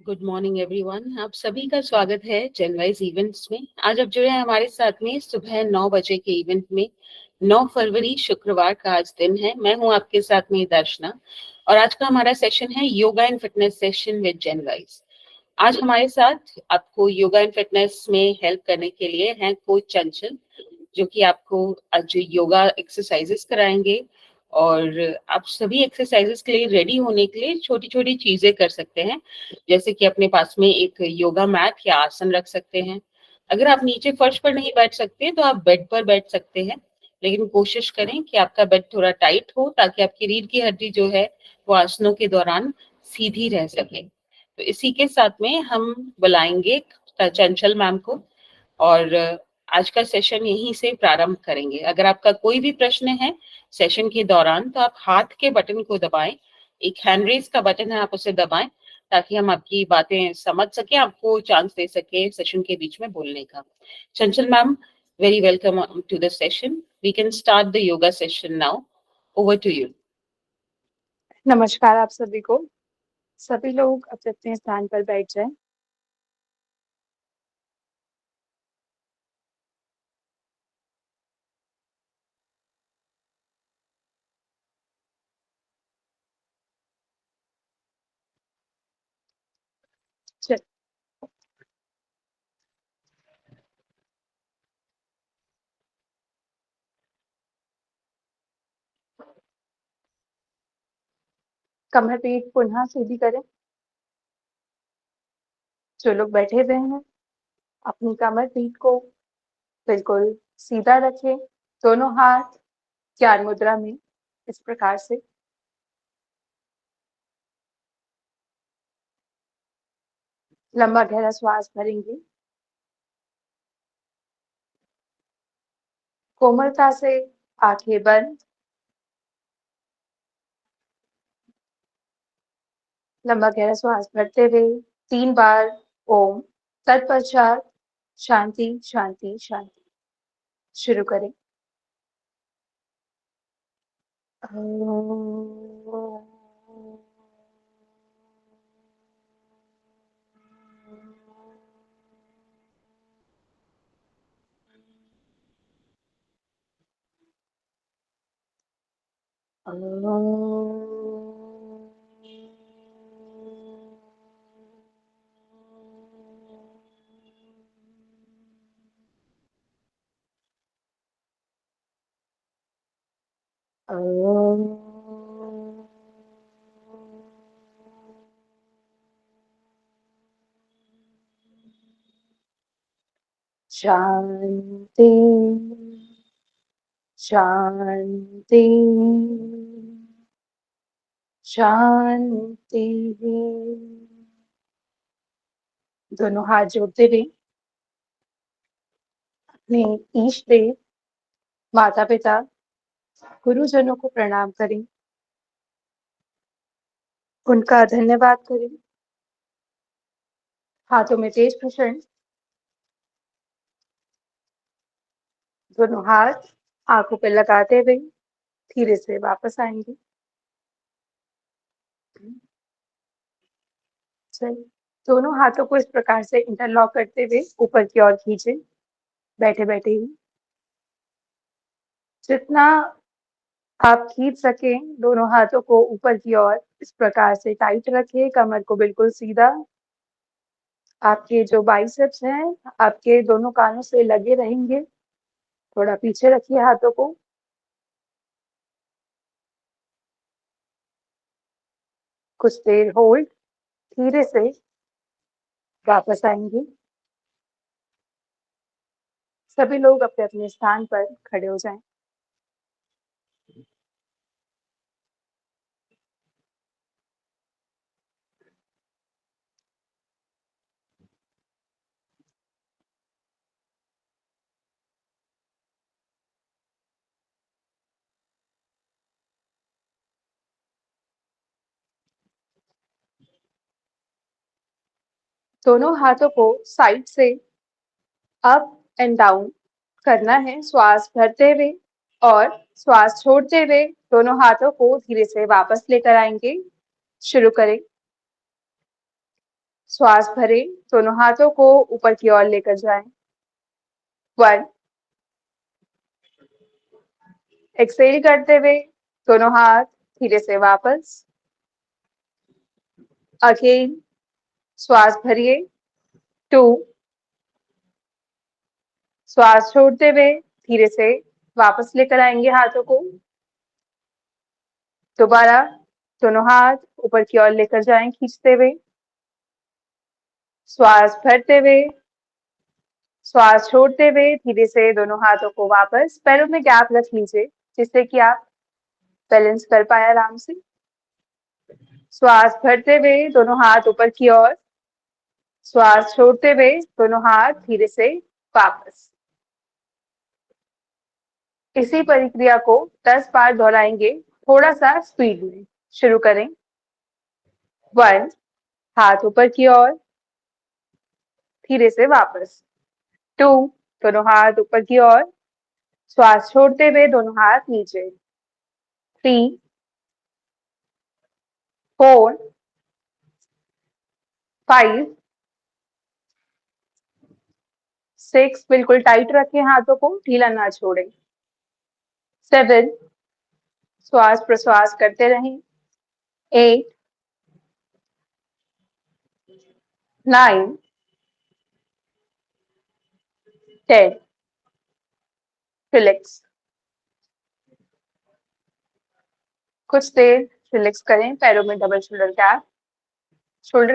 Good morning everyone. आप सभी का स्वागत है जनवाइज इवेंट्स में। आज आप जुड़े हैं हमारे साथ में सुबह 9 बजे के इवेंट में। 9 फरवरी शुक्रवार का आज दिन है। मैं हूं आपके साथ में दर्शना और आज का हमारा सेशन है yoga and fitness session with जनवाइज। आज हमारे साथ आपको योगा एंड फिटनेस में हेल्प करने के लिए हैं कोच चंचल, जो कि आपको आज योगा एक्सरसाइजेस कराएंगे और आप सभी एक्सरसाइजेस के लिए रेडी होने के लिए छोटी छोटी चीजें कर सकते हैं। जैसे कि अपने पास में एक योगा मैट या आसन रख सकते हैं। अगर आप नीचे फर्श पर नहीं बैठ सकते तो आप बेड पर बैठ सकते हैं, लेकिन कोशिश करें कि आपका बेड थोड़ा टाइट हो ताकि आपकी रीढ़ की हड्डी जो है वो आसनों के दौरान सीधी रह सके। तो इसी के साथ में हम बुलाएंगे चंचल मैम को और आज का सेशन यहीं से प्रारंभ करेंगे। अगर आपका कोई भी प्रश्न है सेशन के दौरान तो आप हाथ के बटन को दबाएं। एक हैंड रेज का बटन है, आप उसे दबाएं ताकि हम आपकी बातें समझ सके, आपको चांस दे सके सेशन के बीच में बोलने का। Chanchal ma'am, very welcome to the session. We can start the yoga session now. Over to you. नमस्कार आप सभी को। सभी लोग अपने अपने स्थान पर बैठ जाएं। चल, कमर पीठ पुनः सीधी करें। जो लोग बैठे हुए हैं अपनी कमर पीठ को बिल्कुल सीधा रखें। दोनों हाथ ज्ञान मुद्रा में इस प्रकार से। लंबा गहरा श्वास भरेंगे। कोमलता से आंखें बंद। लंबा गहरा श्वास भरते हुए 3 बार ओम, तत्पश्चात शांति शांति शांति। शुरू करें। शांति शांति शांति। दोनों हाथ जोड़ते हुए अपने ईष्ट देव, माता पिता, गुरुजनों को प्रणाम करें। उनका धन्यवाद करें। हाथों में तेज प्रसन्न। दोनों हाथ आंखों पे लगाते हुए धीरे से वापस आएंगे। चलिए, दोनों हाथों को इस प्रकार से इंटरलॉक करते हुए ऊपर की ओर खींचे, बैठे बैठे ही। जितना आप खींच सकें दोनों हाथों को ऊपर की ओर इस प्रकार से टाइट रखें। कमर को बिल्कुल सीधा। आपके जो बाइसेप्स हैं आपके दोनों कानों से लगे रहेंगे। थोड़ा पीछे रखिए हाथों को। कुछ देर होल्ड। धीरे से वापस आएंगे। सभी लोग अपने अपने स्थान पर खड़े हो जाएं। दोनों हाथों को साइड से अप एंड डाउन करना है, श्वास भरते हुए और श्वास छोड़ते हुए दोनों हाथों को धीरे से वापस लेकर आएंगे। शुरू करें। श्वास भरे, दोनों हाथों को ऊपर की ओर लेकर जाएं। 1, एक्सेल करते हुए दोनों हाथ धीरे से वापस। अगेन, श्वास भरिए। 2, श्वास छोड़ते हुए धीरे से वापस लेकर आएंगे हाथों को। दोबारा दोनों हाथ ऊपर की ओर लेकर जाएं खींचते हुए। श्वास भरते हुए, श्वास छोड़ते हुए धीरे से दोनों हाथों को वापस। पैरों में गैप रख लीजिए जिससे कि आप बैलेंस कर पाए आराम से। श्वास भरते हुए दोनों हाथ ऊपर की ओर। श्वास छोड़ते हुए दोनों हाथ धीरे से वापस। इसी प्रक्रिया को 10 बार दोहराएंगे, थोड़ा सा स्पीड में। शुरू करें। 1, हाथ ऊपर की ओर, धीरे से वापस। 2, दोनों हाथ ऊपर की ओर, श्वास छोड़ते हुए दोनों हाथ नीचे। 3, 4, 5, 6, बिल्कुल टाइट रखें हाथों को, ढीला ना छोड़ें। 7, श्वास प्रश्वास करते रहें। 8, 9, 10, रिलैक्स। कुछ देर रिलैक्स करें, पैरों में डबल शोल्डर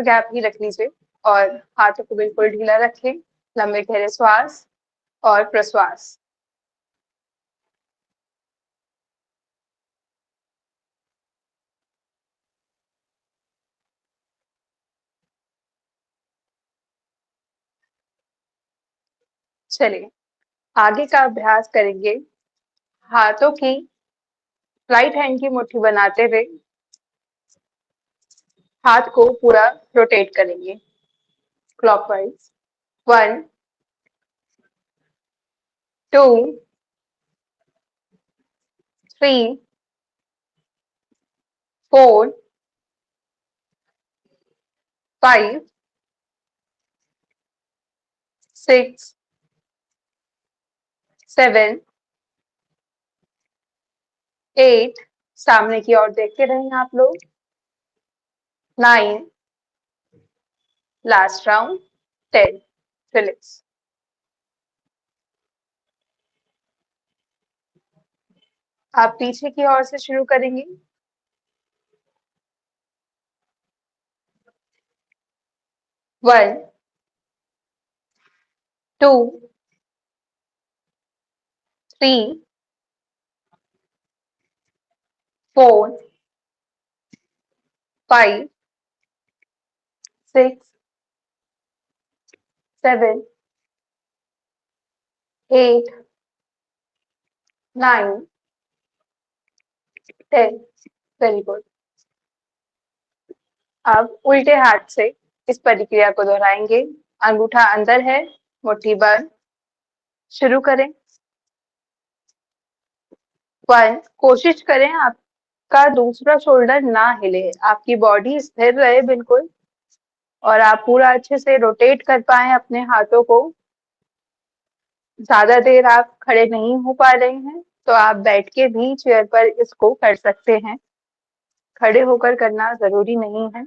गैप ही रख लीजिए और हाथों को बिल्कुल ढीला रखें। लंबे गहरे श्वास और प्रश्वास। चलिए आगे का अभ्यास करेंगे। हाथों की राइट हैंड की मुट्ठी बनाते हुए हाथ को पूरा रोटेट करेंगे क्लॉकवाइज। 1, 2, 3, 4, 5, 6, 7, 8, सामने की ओर देखते रहें आप लोग। 9, लास्ट राउंड। 10, रिलैक्स। आप पीछे की ओर से शुरू करेंगे। 1, 2, 3, 4, 5, 6, 7, 8, 9, 10, वेरी गुड। अब उल्टे हाथ से इस प्रक्रिया को दोहराएंगे। अंगूठा अंदर है, मुट्ठी बंद। शुरू करें। 1, कोशिश करें आपका दूसरा शोल्डर ना हिले, आपकी बॉडी स्थिर रहे बिल्कुल और आप पूरा अच्छे से रोटेट कर पाए अपने हाथों को। ज्यादा देर आप खड़े नहीं हो पा रहे हैं तो आप बैठ के भी चेयर पर इसको कर सकते हैं, खड़े होकर करना जरूरी नहीं है।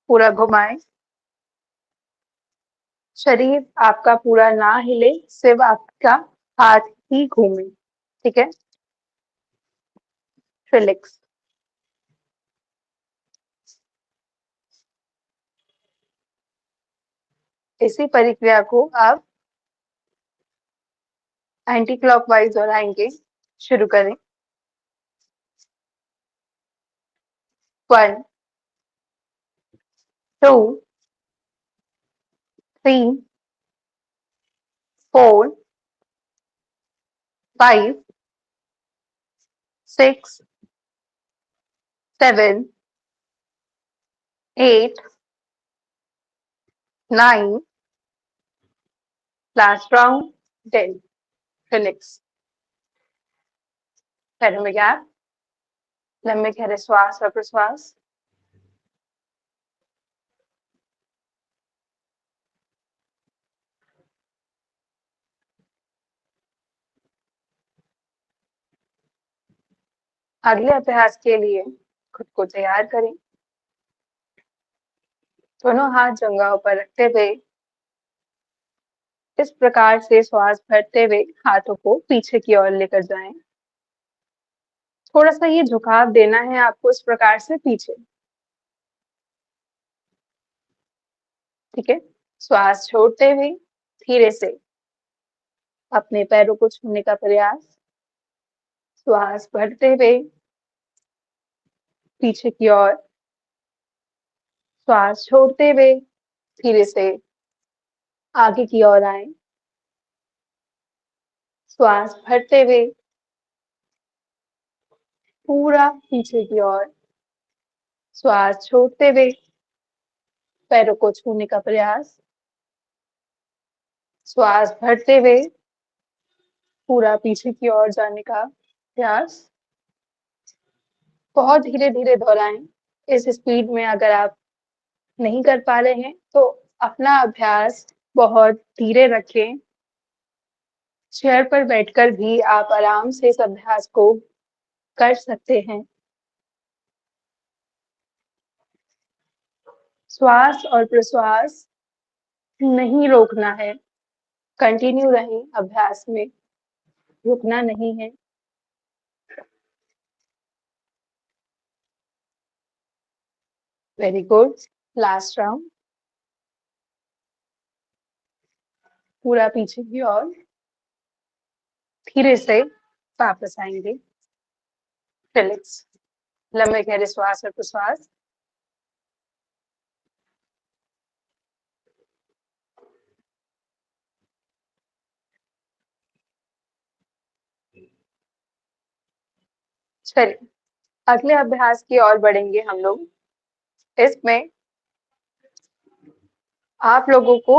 पूरा घुमाएं, शरीर आपका पूरा ना हिले, सिर्फ आपका हाथ ही घूमे। ठीक है, रिलैक्स। इसी प्रक्रिया को आप एंटी क्लॉकवाइज दोहराएंगे। शुरू करें। 1, 2, 3, 4, 5, 6, 7, 8, 9, लास्ट राउंड। 10, रिलैक्स। पैरों में गैप, लंबे गहरे श्वास और प्रश्वास। अगले अभ्यास के लिए खुद को तैयार करें। दोनों हाथ जंघाओं पर रखते हुए इस प्रकार से श्वास भरते हुए हाथों को पीछे की ओर लेकर जाएं। थोड़ा सा ये झुकाव देना है आपको इस प्रकार से पीछे। ठीक है। श्वास छोड़ते हुए धीरे से अपने पैरों को छूने का प्रयास। श्वास भरते हुए पीछे की ओर। श्वास छोड़ते हुए धीरे से आगे की ओर आए। श्वास भरते हुए पूरा पीछे की ओर। श्वास छोड़ते हुए पैरों को छूने का प्रयास। श्वास भरते हुए पूरा पीछे की ओर जाने का प्रयास। बहुत धीरे धीरे दोहराएं। इस स्पीड में अगर आप नहीं कर पा रहे हैं तो अपना अभ्यास बहुत धीरे रखें। चेयर पर बैठकर भी आप आराम से इस अभ्यास को कर सकते हैं। श्वास और प्रश्वास नहीं रोकना है। कंटिन्यू रहें अभ्यास में, रुकना नहीं है। Very good. Last round. पूरा पीछे की ओर। धीरे से वापस आएंगे। रिलैक्स। लंबे गहरे श्वास और प्रश्वास। चलिए अगले अभ्यास की ओर बढ़ेंगे हम लोग। इसमें आप लोगों को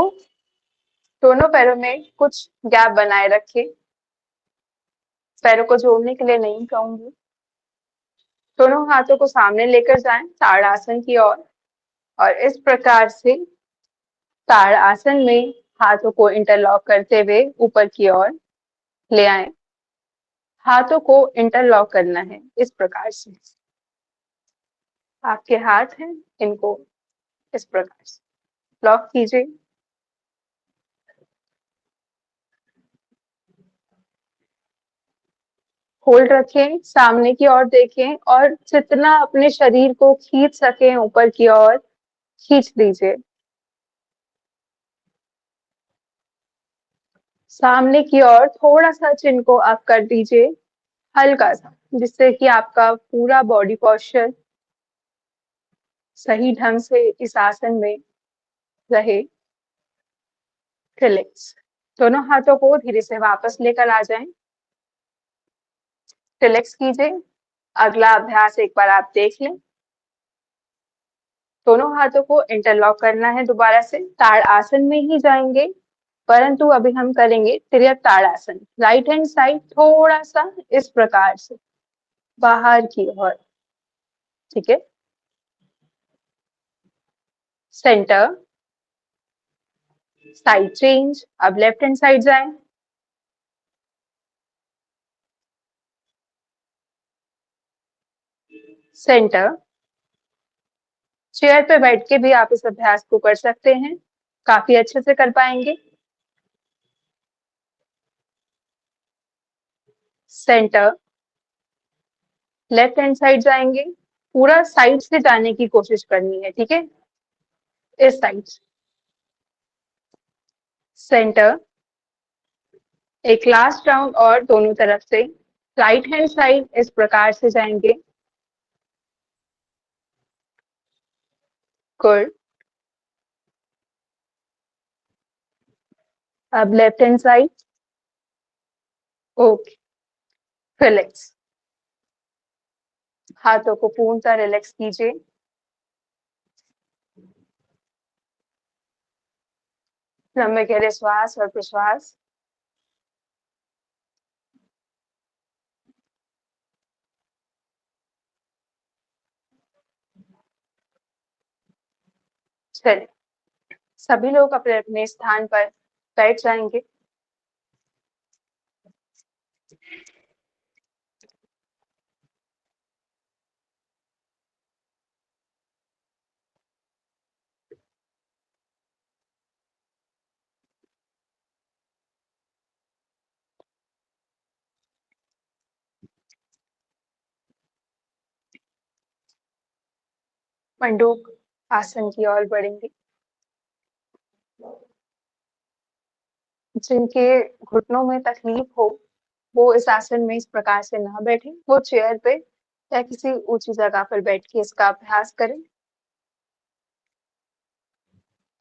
दोनों पैरों में कुछ गैप बनाए रखें। पैरों को जोड़ने के लिए नहीं कहूंगी। दोनों हाथों को सामने लेकर जाएं ताड़ासन की ओर और इस प्रकार से ताड़ासन में हाथों को इंटरलॉक करते हुए ऊपर की ओर ले आएं। हाथों को इंटरलॉक करना है इस प्रकार से। आपके हाथ हैं, इनको इस प्रकार से लॉक कीजिए। होल्ड रखें, सामने की ओर देखें और जितना अपने शरीर को खींच सकें ऊपर की ओर खींच दीजिए। सामने की ओर थोड़ा सा चिन को अप कर दीजिए, हल्का सा, जिससे कि आपका पूरा बॉडी पोस्चर सही ढंग से इस आसन में रहे। रिलैक्स। दोनों हाथों को धीरे से वापस लेकर आ जाएं। रिलैक्स कीजिए। अगला अभ्यास एक बार आप देख लें। दोनों हाथों को इंटरलॉक करना है दोबारा से। ताड़ आसन में ही जाएंगे, परंतु अभी हम करेंगे तिर्यक ताड़ासन। राइट हैंड साइड थोड़ा सा इस प्रकार से बाहर की ओर। ठीक है। Centre, side change. अब लेफ्ट हैंड साइड जाएं। सेंटर। चेयर पे बैठ के भी आप इस अभ्यास को कर सकते हैं, काफी अच्छे से कर पाएंगे। सेंटर। लेफ्ट हैंड साइड जाएंगे। पूरा साइड से जाने की कोशिश करनी है, ठीक है, इस साइड। सेंटर। एक लास्ट राउंड और दोनों तरफ से। राइट हैंड साइड इस प्रकार से जाएंगे। गुड। अब left hand side. Okay. Relax. हाथों को पूर्णतः रिलैक्स कीजिए। लंबे गहरे श्वास और प्रश्वास। चलिए सभी लोग अपने अपने स्थान पर बैठ जाएंगे। मंडूक आसन की ओर बढ़ेंगे। जिनके घुटनों में तकलीफ हो, वो इस आसन में इस प्रकार से ना बैठें, वो चेयर पे या किसी ऊंची जगह पर बैठ के इसका अभ्यास करें।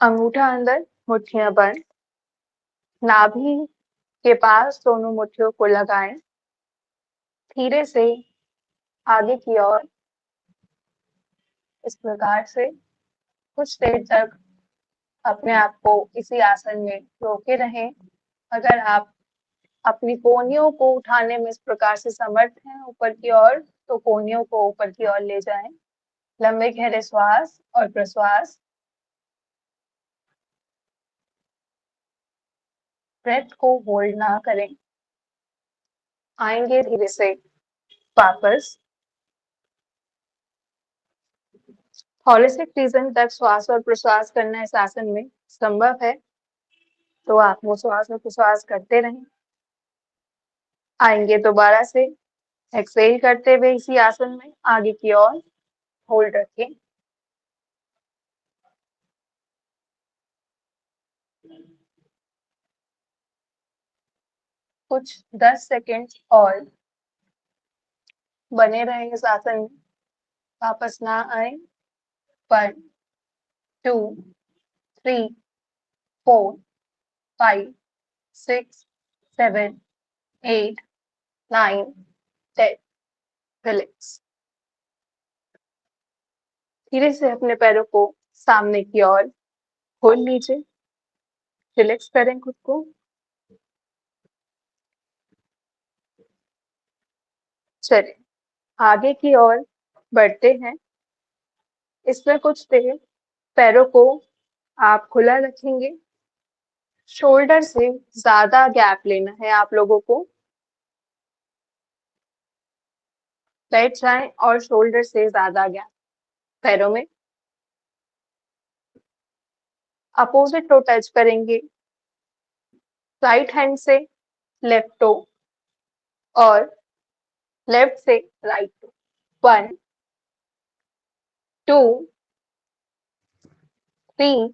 अंगूठा अंदर, मुट्ठियां बंद, नाभि के पास दोनों मुट्ठियों को लगाएं। धीरे से आगे की ओर इस प्रकार से कुछ देर तक अपने आप को इसी आसन में रोके रहें। अगर आप अपनी कोहनियों को उठाने में इस प्रकार से समर्थ हैं ऊपर की ओर, तो कोहनियों को ऊपर की ओर ले जाएं। लंबे गहरे श्वास और प्रश्वास। ब्रेथ को होल्ड ना करें। आएंगे धीरे से वापस। होलिस्टिक रीजन तक श्वास और प्रश्वास करना इस आसन में संभव है, तो आप वो श्वास और प्रश्वास करते रहें। आएंगे दोबारा से, एक्सहेल करते हुए इसी आसन में आगे की ओर होल्ड रखें। कुछ 10 सेकेंड और बने रहें इस आसन में, वापस ना आए। 1 2 3 4 5 6 7 8 9 10। रिलैक्स। धीरे से अपने पैरों को सामने की ओर खोल लीजिए। रिलैक्स करें खुद को। चलिए आगे की ओर बढ़ते हैं। इसमें कुछ देर पैरों को आप खुला रखेंगे। शोल्डर से ज्यादा गैप लेना है आप लोगों को। बैठ जाएं और शोल्डर से ज्यादा गैप पैरों में। अपोजिट टो टच करेंगे। राइट हैंड से लेफ्ट टो और लेफ्ट से राइट टो। 1 2 3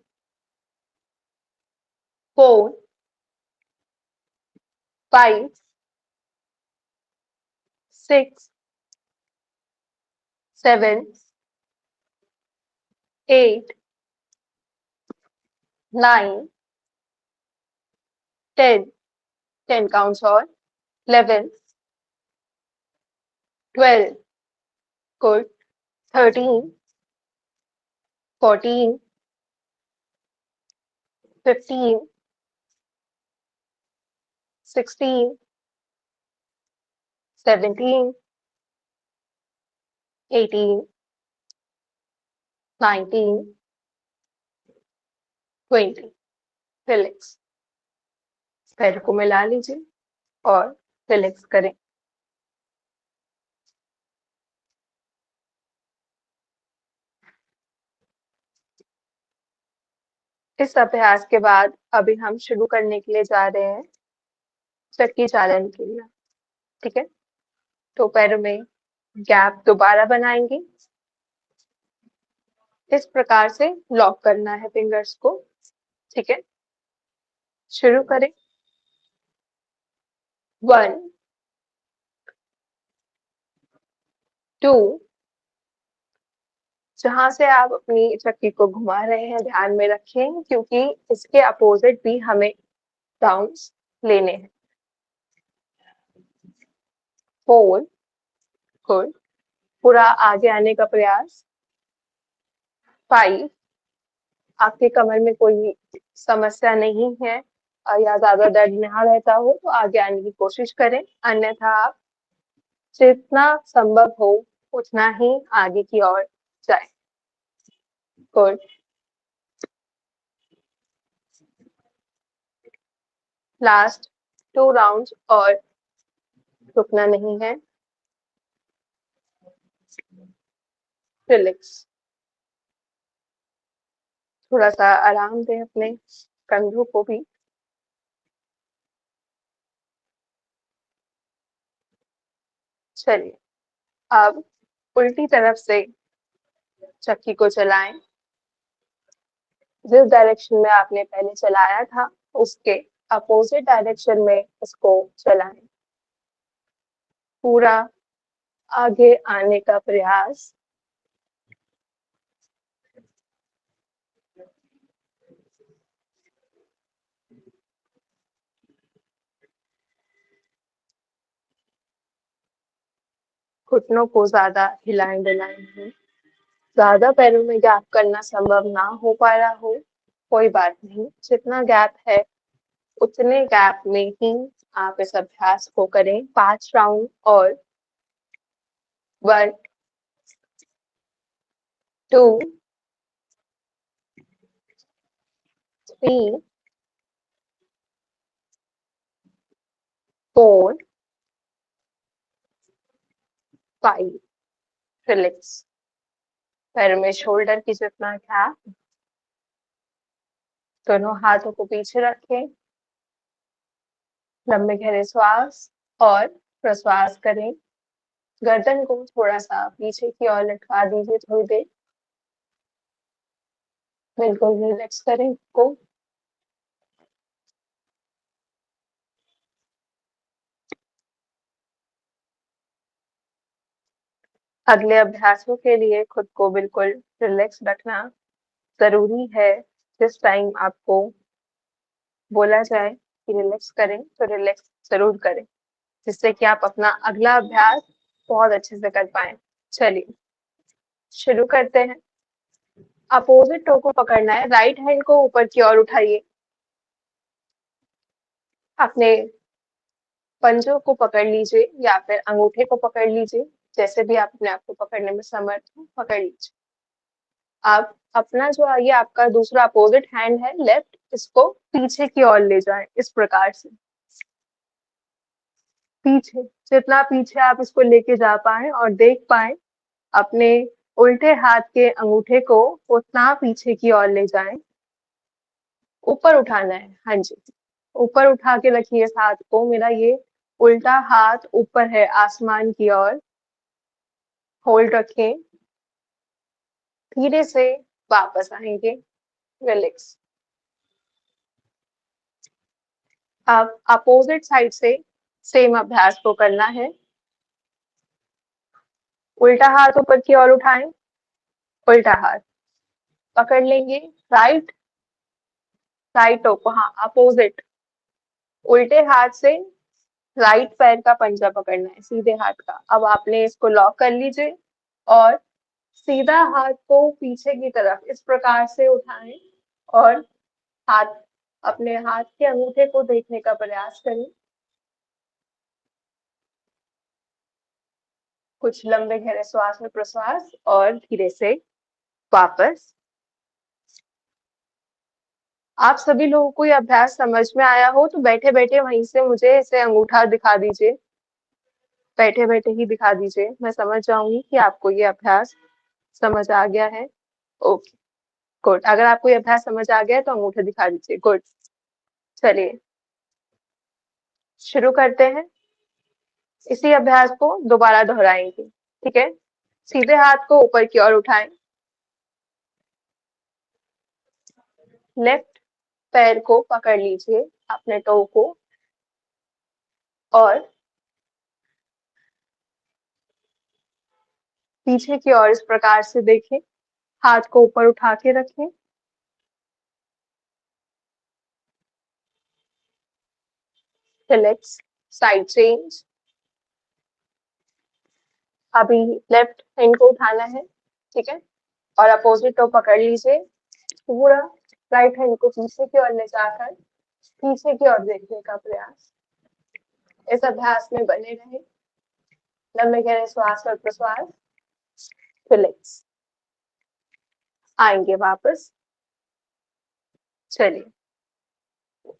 4 5 6 7 8 9 10। 10 काउंट्स और 11 12 गुड 13 14 15 16 17 18 19 20। रिलैक्स। पैर को मिला लीजिए और रिलैक्स करें। इस अभ्यास के बाद अभी हम शुरू करने के लिए जा रहे हैं चक्की चालन के लिए। ठीक है, तो पैरों में गैप दोबारा बनाएंगे। इस प्रकार से लॉक करना है फिंगर्स को। ठीक है, शुरू करें। 1 2। जहां से आप अपनी चक्की को घुमा रहे हैं ध्यान में रखें, क्योंकि इसके अपोजिट भी हमें राउंड्स लेने हैं। 4 गुड, पूरा आगे आने का प्रयास। 5, आपके कमर में कोई समस्या नहीं है या ज्यादा दर्द ना रहता हो तो आगे आने की कोशिश करें, अन्यथा आप जितना संभव हो उतना ही आगे की ओर जाए। गुड। लास्ट 2 राउंड्स और रुकना नहीं है। रिलैक्स। थोड़ा सा आराम दें अपने कंधों को भी। चलिए अब उल्टी तरफ से चक्की को चलाएं। जिस डायरेक्शन में आपने पहले चलाया था उसके अपोजिट डायरेक्शन में इसको चलाएं। पूरा आगे आने का प्रयास। घुटनों को ज्यादा हिलाएं डुलाएं नहीं। ज्यादा पैरों में गैप करना संभव ना हो पा रहा हो, कोई बात नहीं। जितना गैप है उतने गैप में ही आप इस अभ्यास को करें 5 राउंड। और 1 2 3 4 5। रिलैक्स। पैर में शोल्डर की जितना गैप। दोनों हाथों को पीछे रखें। लंबे गहरे श्वास और प्रश्वास करें। गर्दन को थोड़ा सा पीछे की ओर लटका दीजिए थोड़ी देर। बिल्कुल रिलैक्स करें को। अगले अभ्यासों के लिए खुद को बिल्कुल रिलैक्स रखना जरूरी है। जिस टाइम आपको बोला जाए कि रिलैक्स करें तो रिलैक्स जरूर करें, जिससे कि आप अपना अगला अभ्यास बहुत अच्छे से कर पाए। चलिए शुरू करते हैं। अपोजिट टो को पकड़ना है। राइट हैंड को ऊपर की ओर उठाइए। अपने पंजों को पकड़ लीजिए या फिर अंगूठे को पकड़ लीजिए, जैसे भी आप अपने आप को पकड़ने में समर्थ हो पकड़ लीजिए। आप अपना जो ये आपका दूसरा अपोजिट हैंड है लेफ्ट, इसको पीछे की ओर ले जाएं इस प्रकार से। पीछे, जितना पीछे आप इसको लेके जा पाए और देख पाए अपने उल्टे हाथ के अंगूठे को उतना पीछे की ओर ले जाएं। ऊपर उठाना है, हाँ जी, ऊपर उठा के रखिए इस हाथ को। मेरा ये उल्टा हाथ ऊपर है आसमान की ओर। होल्ड रखें। धीरे से वापस आएंगे। रिलैक्स। अब अपोजिट साइड से सेम अभ्यास को करना है। उल्टा हाथ ऊपर की ओर उठाएं। उल्टा हाथ पकड़ लेंगे। राइट टो को, हाँ अपोजिट। उल्टे हाथ से राइट पैर का पंजा पकड़ना है, सीधे हाथ का। अब आपने इसको लॉक कर लीजिए और सीधा हाथ को पीछे की तरफ इस प्रकार से उठाएं और हाथ, अपने हाथ के अंगूठे को देखने का प्रयास करें। कुछ लंबे गहरे श्वास और प्रश्वास और धीरे से वापस। आप सभी लोगों को ये अभ्यास समझ में आया हो तो बैठे बैठे वहीं से मुझे इसे अंगूठा दिखा दीजिए। बैठे बैठे ही दिखा दीजिए, मैं समझ जाऊंगी कि आपको ये अभ्यास समझ आ गया है। Okay good. अगर आपको ये अभ्यास समझ आ गया है तो अंगूठे दिखा दीजिए। गुड। चलिए शुरू करते हैं। इसी अभ्यास को दोबारा दोहराएंगे, ठीक है। सीधे हाथ को ऊपर की ओर उठाएं। लेफ्ट पैर को पकड़ लीजिए, अपने टो को, और पीछे की ओर इस प्रकार से देखें। हाथ को ऊपर उठा के रखें। रिलैक्स। Side change. अभी लेफ्ट हैंड को उठाना है, ठीक है, और अपोजिट टो पकड़ लीजिए। पूरा राइट हैंड को पीछे की ओर ले जाकर पीछे की ओर देखने का प्रयास। इस अभ्यास में बने रहे। लंबे गहरे श्वास और प्रश्वास। रिलैक्स। आएंगे वापस। चलिए,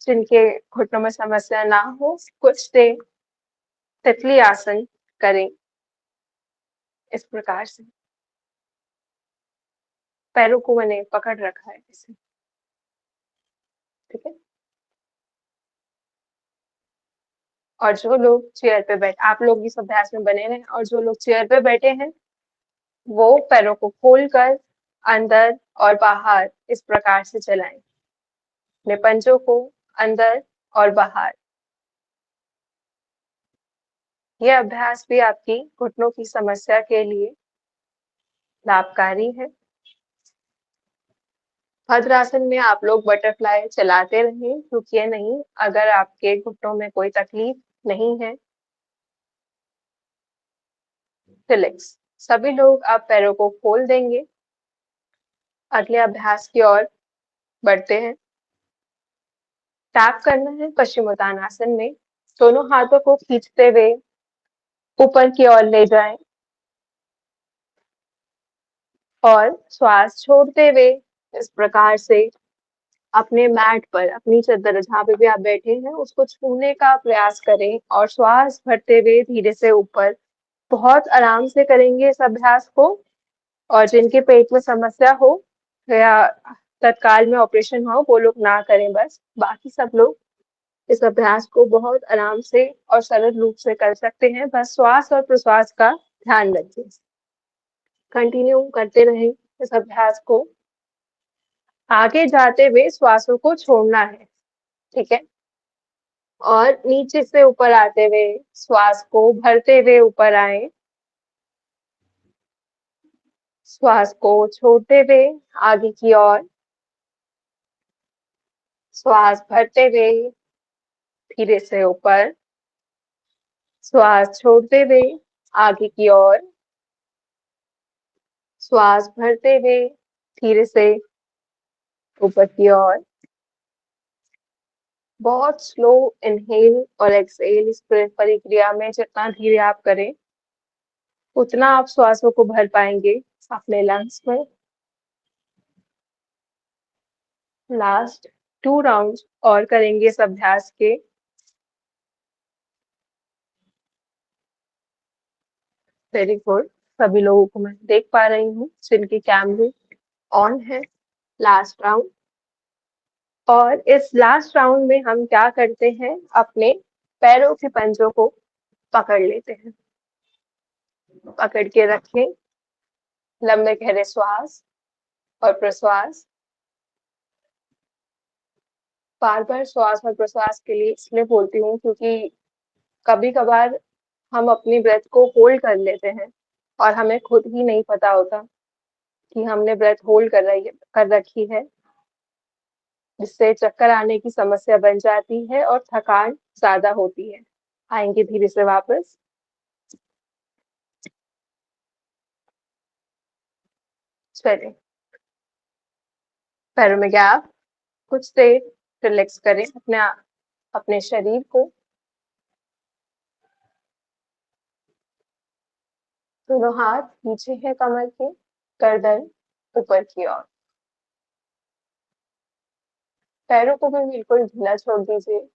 जिनके घुटनों में समस्या ना हो कुछ देर तितली आसन करें इस प्रकार से। पैरों को मैंने पकड़ रखा है इसे, ठीक है। और जो लोग चेयर पे बैठे, आप लोग इस अभ्यास में बने रहें, और जो लोग चेयर पे बैठे हैं वो पैरों को खोल कर अंदर और बाहर इस प्रकार से चलाएं। अपने पंजों को अंदर और बाहर। यह अभ्यास भी आपकी घुटनों की समस्या के लिए लाभकारी है। भद्रासन में आप लोग बटरफ्लाई चलाते रहें, रुकिए नहीं अगर आपके घुटनों में कोई तकलीफ नहीं है। रिलैक्स। सभी लोग आप पैरों को खोल देंगे। अगले अभ्यास की ओर बढ़ते हैं। टैप करना है पश्चिमोत्तानासन में। दोनों हाथों को खींचते हुए ऊपर की ओर ले जाएं और श्वास छोड़ते हुए इस प्रकार से अपने मैट पर, अपनी चद्दर जहाँ पे भी आप बैठे हैं उसको छूने का प्रयास करें और श्वास भरते हुए धीरे से ऊपर। बहुत आराम से करेंगे इस अभ्यास को। और जिनके पेट में समस्या हो या तत्काल में ऑपरेशन हो वो लोग ना करें बस। बाकी सब लोग इस अभ्यास को बहुत आराम से और सरल रूप से कर सकते हैं। बस श्वास और प्रश्वास का ध्यान रखें। कंटिन्यू करते रहें इस अभ्यास को। आगे जाते हुए श्वासों को छोड़ना है, ठीक है। और नीचे से ऊपर आते हुए श्वास को भरते हुए ऊपर आए। श्वास को छोड़ते हुए आगे की ओर। श्वास भरते हुए धीरे से ऊपर। श्वास छोड़ते हुए आगे की ओर। श्वास भरते हुए धीरे से ऊपर की ओर। बहुत स्लो इनहेल और एक्सहेल इस प्रक्रिया में जितना धीरे आप करें उतना आप श्वासों को भर पाएंगे अपने लंग्स में। लास्ट 2 राउंड्स और करेंगे इस अभ्यास के। Very good. सभी लोगों को मैं देख पा रही हूँ जिनकी कैमरे ऑन है। Last round. और इस लास्ट राउंड में हम क्या करते हैं, अपने पैरों के पंजों को पकड़ लेते हैं। पकड़ के रखें। लंबे गहरे श्वास और प्रश्वास। बार बार श्वास और प्रश्वास के लिए इसलिए बोलती हूँ क्योंकि कभी कभार हम अपनी ब्रेथ को होल्ड कर लेते हैं और हमें खुद ही नहीं पता होता कि हमने ब्रेथ होल्ड कर रखी है, जिससे चक्कर आने की समस्या बन जाती है और थकान ज्यादा होती है। आएंगे धीरे से वापस। चले पैरों में गैप। कुछ देर रिलैक्स करें अपने शरीर को। दोनों हाथ नीचे है कमर के, गर्दन ऊपर की ओर। पैरों को भी बिल्कुल ढीला छोड़ दीजिए।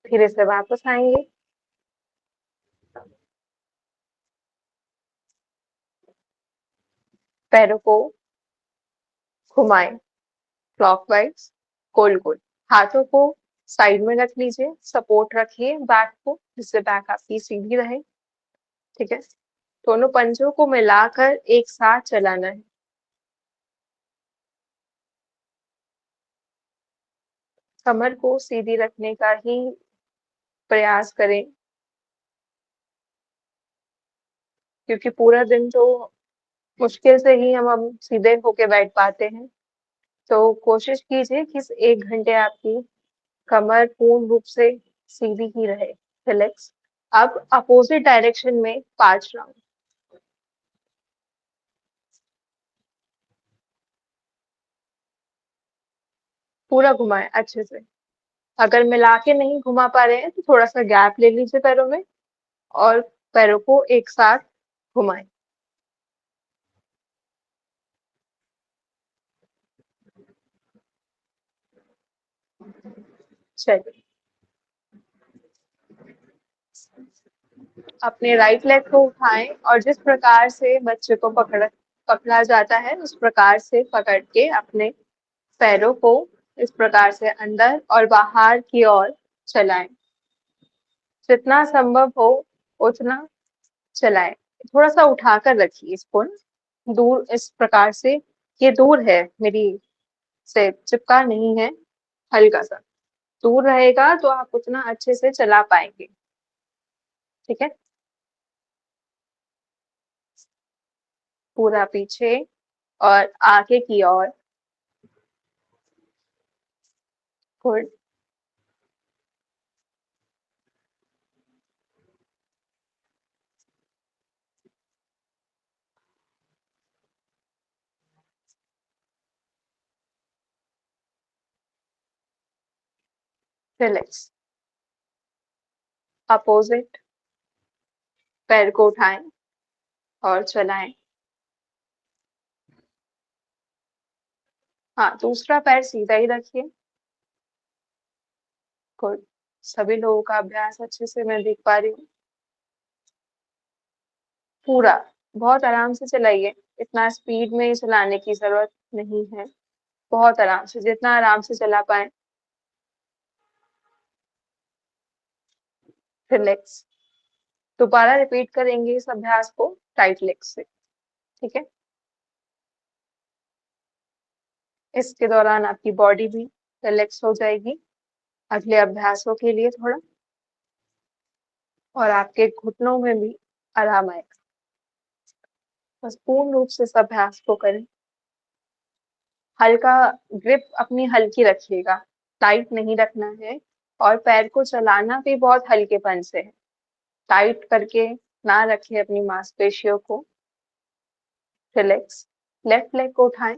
धीरे से वापस आएंगे। पैरों को घुमाएं क्लॉकवाइज, गोल गोल। हाथों को साइड में रख लीजिए, सपोर्ट रखिए बैक को, जिससे बैक आपकी सीधी रहे, ठीक है। दोनों पंजों को मिलाकर एक साथ चलाना है। कमर को सीधी रखने का ही प्रयास करें, क्योंकि पूरा दिन तो मुश्किल से ही हम सीधे होके बैठ पाते हैं। तो कोशिश कीजिए कि इस 1 घंटे आपकी कमर पूर्ण रूप से सीधी ही रहे। रिलैक्स। अब अपोजिट डायरेक्शन में 5 राउंड। पूरा घुमाएं अच्छे से। अगर मिला के नहीं घुमा पा रहे हैं तो थोड़ा सा गैप ले लीजिए पैरों में और पैरों को एक साथ घुमाएं। चलिए अपने राइट लेग को उठाएं और जिस प्रकार से बच्चे को पकड़ा जाता है उस प्रकार से पकड़ के अपने पैरों को इस प्रकार से अंदर और बाहर की ओर चलाएं। जितना संभव हो उतना चलाएं। थोड़ा सा उठाकर रखिए इसको ना, दूर इस प्रकार से, ये दूर है मेरी से, चिपका नहीं है, हल्का सा दूर रहेगा तो आप उतना अच्छे से चला पाएंगे। ठीक है, पूरा पीछे और आगे की ओर। गुड। रिलैक्स। अपोजिट, पैर को उठाएं और चलाएं। हाँ, दूसरा पैर सीधा ही रखिए। गुड। सभी लोगों का अभ्यास अच्छे से मैं देख पा रही हूँ। पूरा बहुत आराम से चलाइए, इतना स्पीड में चलाने की जरूरत नहीं है। बहुत आराम से, जितना आराम से चला पाए। रिलैक्स। दोबारा रिपीट करेंगे इस अभ्यास को टाइट लेग से। ठीक है, इसके दौरान आपकी बॉडी भी रिलैक्स हो जाएगी अगले अभ्यासों के लिए थोड़ा, और आपके घुटनों में भी आराम आएगा। बस पूर्ण रूप से इस अभ्यास को करें। हल्का ग्रिप अपनी हल्की रखिएगा, टाइट नहीं रखना है, और पैर को चलाना भी बहुत हल्केपन से है, टाइट करके ना रखें अपनी मांसपेशियों को। रिलैक्स। लेफ्ट लेग को उठाएं।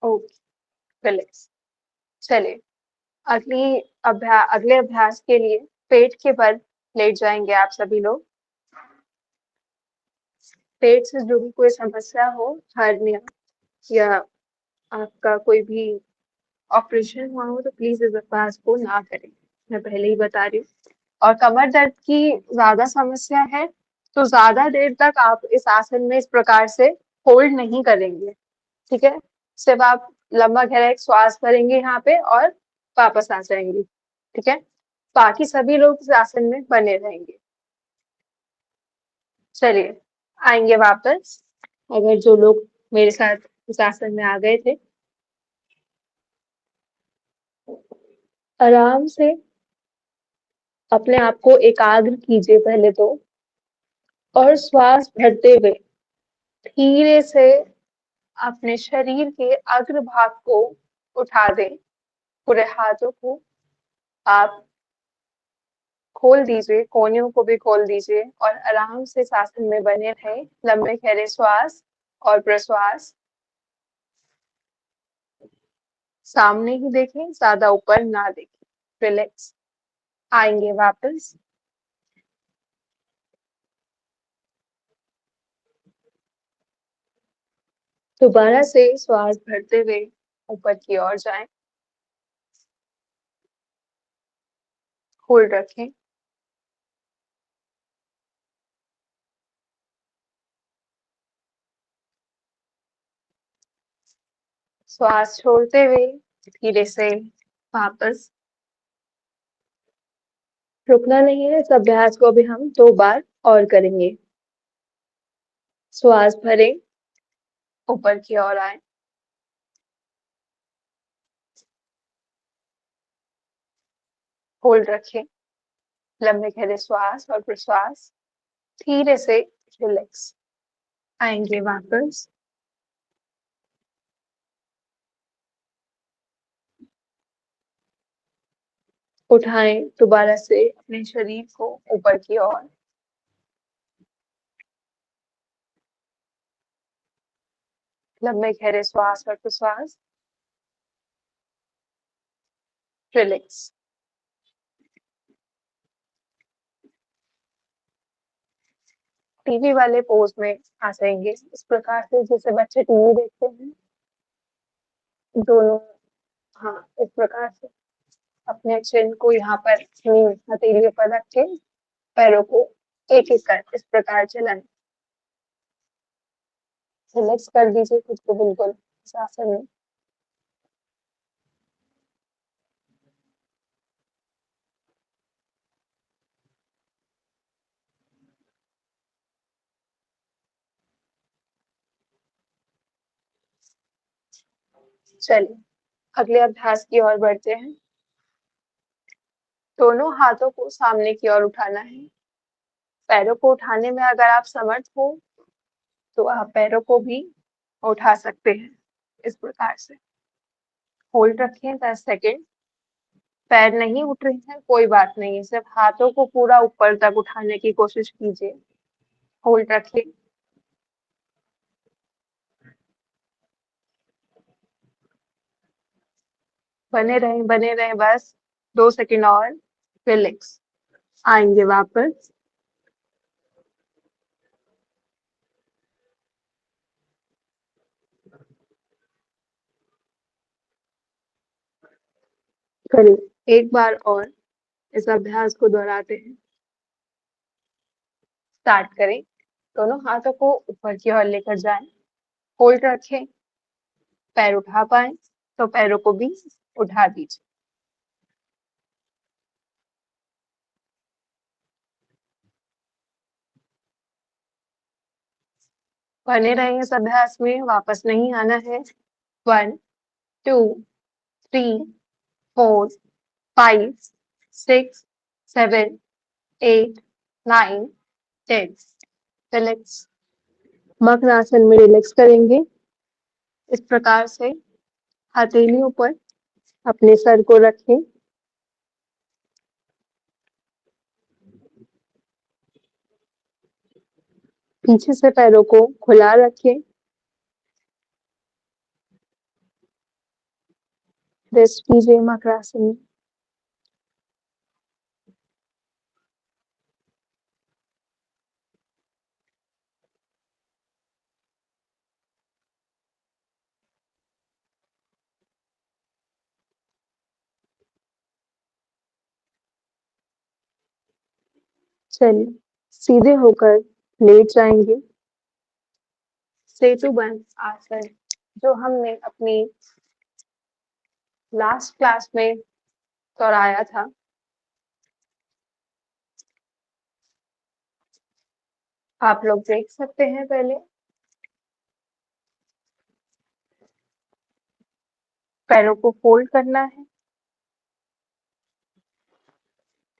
Okay, relax. चलिए, अगले अभ्यास के लिए पेट के बल लेट जाएंगे आप सभी लोग। पेट से जो भी कोई समस्या हो, हर्निया या आपका कोई भी ऑपरेशन हुआ हो, तो प्लीज इस अभ्यास को ना करें, मैं पहले ही बता रही हूँ। और कमर दर्द की ज्यादा समस्या है तो ज्यादा देर तक आप इस आसन में इस प्रकार से होल्ड नहीं करेंगे। ठीक है, सिर्फ आप लंबा गहरा एक श्वास भरेंगे यहाँ पे और वापस आ जाएंगे। ठीक है, बाकी सभी लोग इस आसन में बने रहेंगे। चलिए, आएंगे वापस। अगर जो लोग मेरे साथ इस आसन में आ गए थे, आराम से अपने आप को एकाग्र कीजिए पहले तो, और श्वास भरते हुए धीरे से अपने शरीर के अग्रभाग को उठा दें। पूरे हाथों को आप खोल दीजिए, कोहनियों को भी खोल दीजिए, और आराम से इस आसन में बने रहें। लंबे गहरे श्वास और प्रश्वास। सामने ही देखें, ज्यादा ऊपर ना देखें। रिलैक्स। आएंगे वापस। दोबारा से श्वास भरते हुए ऊपर की ओर जाएं। होल्ड रखें। श्वास छोड़ते हुए धीरे से वापस। रुकना नहीं है, इस अभ्यास को भी हम 2 बार और करेंगे। श्वास भरें, ऊपर की ओर आए। होल्ड रखें। लंबे गहरे श्वास और प्रश्वास। धीरे से रिलैक्स। आएंगे वापस। उठाएं दोबारा से अपने शरीर को ऊपर की ओर। लंबे गहरे श्वास और प्रश्वास। रिलैक्स। टीवी वाले पोज में आ जाएंगे, इस प्रकार से जैसे बच्चे टीवी देखते हैं। दोनों, हाँ, इस प्रकार से अपने चिन को यहाँ पर अपनी हथेलियों पर रख के पैरों को एक एक कर इस प्रकार चलाएं। रिलैक्स कर दीजिए खुद को बिल्कुल इस आसन में। चलिए अगले अभ्यास की ओर बढ़ते हैं। दोनों हाथों को सामने की ओर उठाना है। पैरों को उठाने में अगर आप समर्थ हो तो आप पैरों को भी उठा सकते हैं इस प्रकार से। होल्ड रखें 10 सेकेंड। पैर नहीं उठ रहे हैं कोई बात नहीं, सिर्फ हाथों को पूरा ऊपर तक उठाने की कोशिश कीजिए। होल्ड रखें। बने रहें बस 2 सेकेंड और। रिलैक्स। आएंगे वापस। करिए एक बार और इस अभ्यास को दोहराते हैं। स्टार्ट करें। दोनों हाथों को ऊपर की ओर लेकर जाएं। होल्ड रखें। पैर उठा पाए तो पैरों को भी उठा दीजिए। बने रहें इस अभ्यास में, वापस नहीं आना है। 1 2 3 4 5 6 7 8 9 10। रिलैक्स। मकरासन में रिलैक्स करेंगे इस प्रकार से। हथेलियों पर अपने सर को रखें। पीछे से पैरों को खुला रखें। रेस्ट कीजिए मकरासन में। चलिए सीधे होकर लेट जाएंगे। सेतुबंध आसन जो हमने अपनी लास्ट क्लास में दोहराया था, आप लोग देख सकते हैं। पहले पैरों को फोल्ड करना है।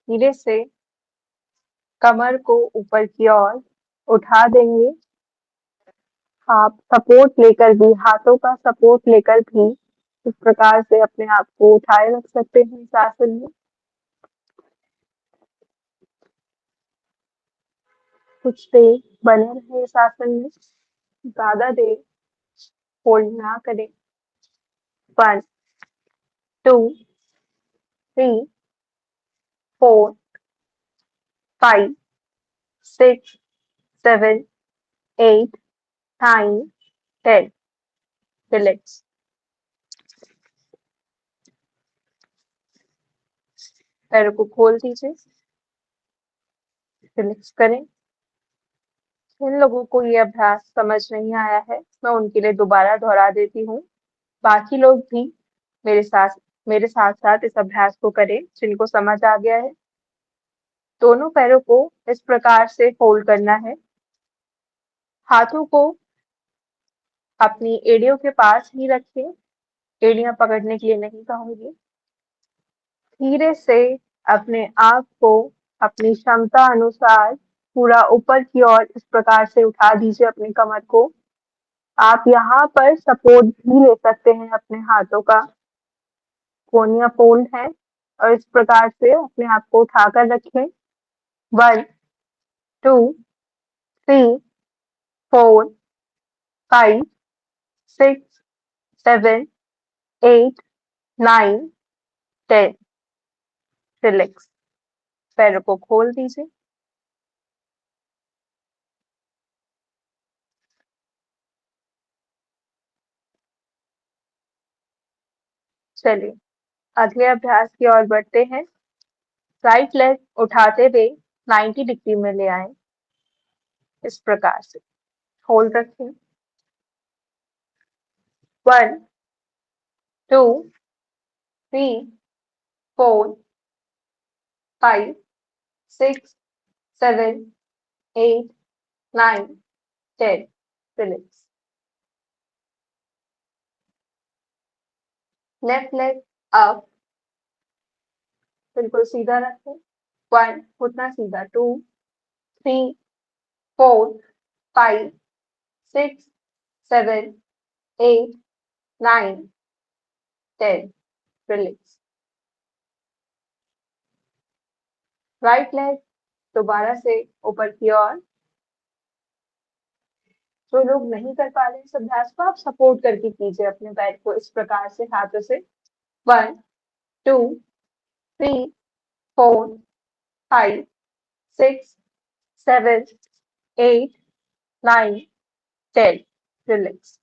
धीरे से कमर को ऊपर की ओर उठा देंगे। आप सपोर्ट लेकर भी, हाथों का सपोर्ट लेकर भी इस प्रकार से अपने आप को उठाए रख सकते हैं इस आसन में। कुछ देर बने रहे इस आसन में, ज्यादा देर होल्ड ना करें। 1 2 3 4 5 6 7 8 9 10। रिलैक्स। पैरों को खोल दीजिए। रिलैक्स करें। जिन लोगों को ये अभ्यास समझ नहीं आया है, मैं उनके लिए दोबारा दोहरा देती हूँ। बाकी लोग भी मेरे साथ साथ इस अभ्यास को करें जिनको समझ आ गया है। दोनों पैरों को इस प्रकार से फोल्ड करना है। हाथों को अपनी एड़ियों के पास ही रखें। एड़ियां पकड़ने के लिए नहीं कहूंगी। धीरे से अपने आप को अपनी क्षमता अनुसार पूरा ऊपर की ओर इस प्रकार से उठा दीजिए अपनी कमर को। आप यहाँ पर सपोर्ट भी ले सकते हैं अपने हाथों का। कोनिया फोल्ड है और इस प्रकार से अपने आप को उठाकर रखें। 1 2 3 4 5 6 7 8 9 10। रिलैक्स। पैरों को खोल दीजिए। चलिए अगले अभ्यास की ओर बढ़ते हैं। राइट लेग उठाते हुए 90 डिग्री में ले आए, इस प्रकार से होल्ड रखें। 1 2 3 4 5 6 7 8 9 10 रिलैक्स। लेफ्ट लेग अप, बिल्कुल सीधा रखें। 1 घुटना सीधा, 2 3 4 5 6 7 8 9 10 रिलैक्स। राइट लेग दोबारा से ऊपर की ओर। जो लोग नहीं कर पा रहे इस अभ्यास को, आप सपोर्ट करके कीजिए अपने पैर को इस प्रकार से हाथों से। 1 2 3 4 5 6 7 8 9 10 relax.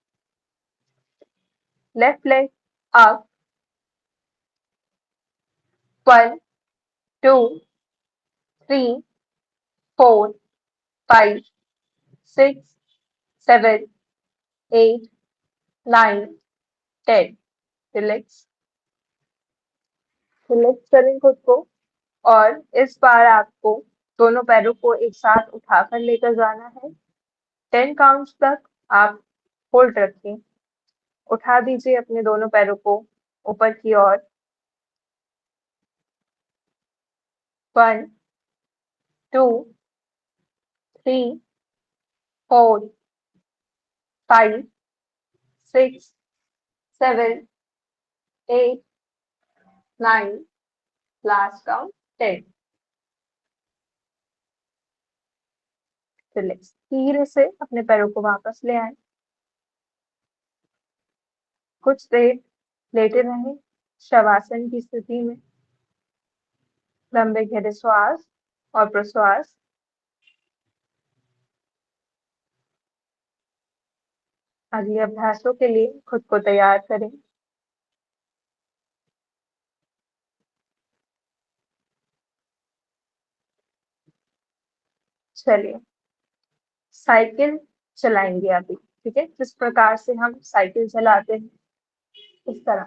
Left leg up, 1 2 3 4 5 6 7 8 9 10 relax. Relax करें खुद को और इस बार आपको दोनों पैरों को एक साथ उठाकर लेकर जाना है। 10 काउंट्स तक आप होल्ड रखें। उठा दीजिए अपने दोनों पैरों को ऊपर की ओर। 1 2 3 4 5 6 7 8 9 लास्ट काउंट 10 रिलैक्स। धीरे से अपने पैरों को वापस ले आए। कुछ देर लेटे रहें शवासन की स्थिति में। लंबे गहरे श्वास और प्रश्वास। अगले अभ्यासों के लिए खुद को तैयार करें। चलिए साइकिल चलाएंगे अभी, ठीक है। जिस प्रकार से हम साइकिल चलाते हैं इस तरह,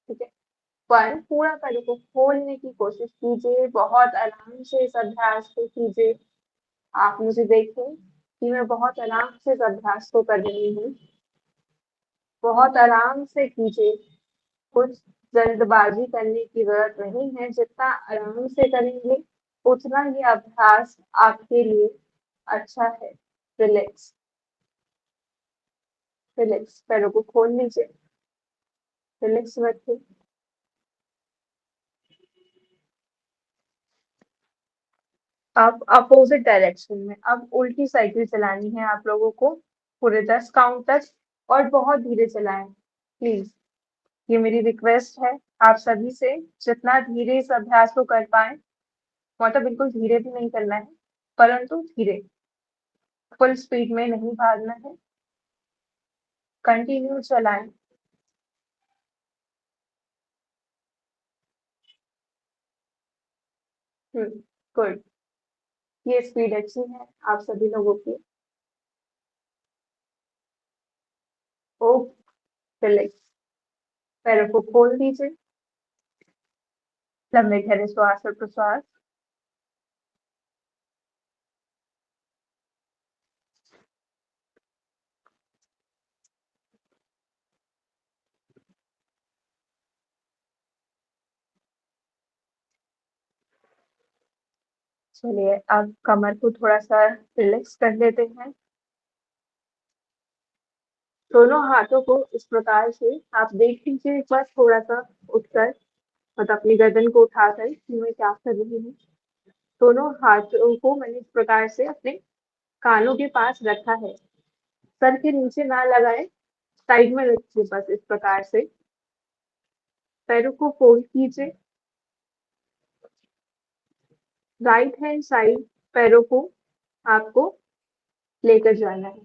ठीक है। पर पूरा पैरों को खोलने की कोशिश कीजिए, बहुत आराम से इस अभ्यास को कीजिए। आप मुझे देखें कि मैं बहुत आराम से इस अभ्यास को कर रही हूँ। बहुत आराम से कीजिए, कुछ जल्दबाजी करने की जरूरत नहीं है। जितना आराम से करेंगे उतना ही अभ्यास आपके लिए अच्छा है। रिलैक्स रिलैक्स, पैरों को खोल लीजिए, रिलैक्स रखिए। अब अपोजिट डायरेक्शन में, अब उल्टी साइकिल चलानी है आप लोगों को पूरे 10 काउंट तक, और बहुत धीरे चलाएं प्लीज। ये मेरी रिक्वेस्ट है आप सभी से, जितना धीरे इस अभ्यास को कर पाए। मतलब बिल्कुल धीरे भी नहीं करना है, परंतु धीरे, फुल स्पीड में नहीं भागना है। कंटिन्यू चलाएं। गुड। ये स्पीड अच्छी है आप सभी लोगों की। ओ रिलैक्स, पैरों को खोल दीजिए। लंबे गहरे श्वास और प्रश्वास। चलिए अब कमर को थोड़ा सा रिलैक्स कर लेते हैं। दोनों हाथों को इस प्रकार से आप देख लीजिए एक बार, थोड़ा सा उठकर, मतलब अपनी गर्दन को उठाकर कि मैं क्या कर रही हूँ। दोनों हाथों को मैंने इस प्रकार से अपने कानों के पास रखा है। सर के नीचे ना लगाए, साइड में रखिए बस इस प्रकार से। पैरों को फोल्ड कीजिए। राइट हैंड साइड पैरों को आपको लेकर जाना है